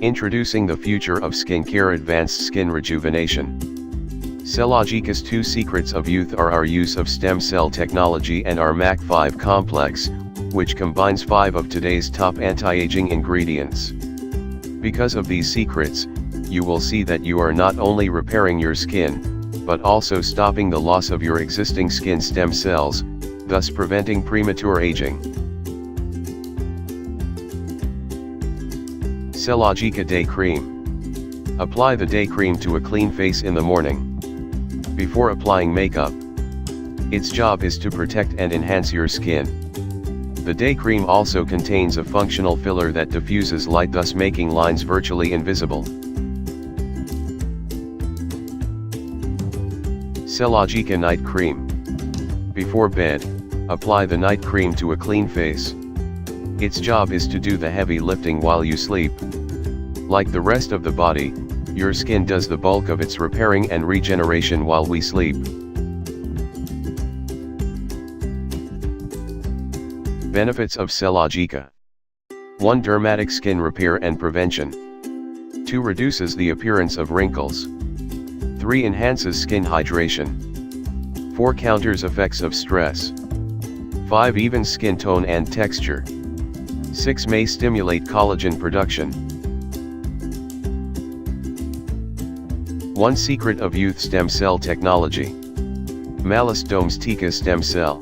Introducing the future of skincare: advanced skin rejuvenation. CELLOGICA's 2 secrets of youth are our use of stem cell technology and our MAC5 complex, which combines 5 of today's top anti-aging ingredients. Because of these secrets, you will see that you are not only repairing your skin, but also stopping the loss of your existing skin stem cells, thus preventing premature aging. CELLOGICA Day Cream. Apply the day cream to a clean face in the morning. Before applying makeup. Its job is to protect and enhance your skin. The day cream also contains a functional filler that diffuses light, thus making lines virtually invisible. CELLOGICA Night Cream. Before bed, apply the night cream to a clean face. Its job is to do the heavy lifting while you sleep. Like the rest of the body, your skin does the bulk of its repairing and regeneration while we sleep. Benefits of CELLOGICA. 1. Dermatic skin repair and prevention. 2. Reduces the appearance of wrinkles. 3. Enhances skin hydration. 4. Counters effects of stress. 5. Evens skin tone and texture. 6. May stimulate collagen production. 1 secret of youth stem cell technology. Malus domestica stem cell.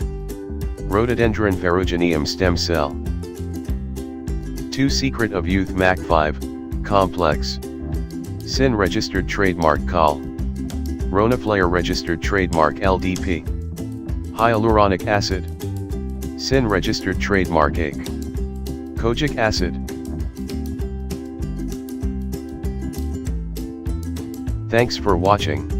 Rhododendron ferrugineum stem cell. 2 secret of youth MAC5 complex. SIN registered trademark COL. Ronaflair registered trademark LDP. Hyaluronic acid. SIN registered trademark AIC. Kojic acid. Thanks for watching.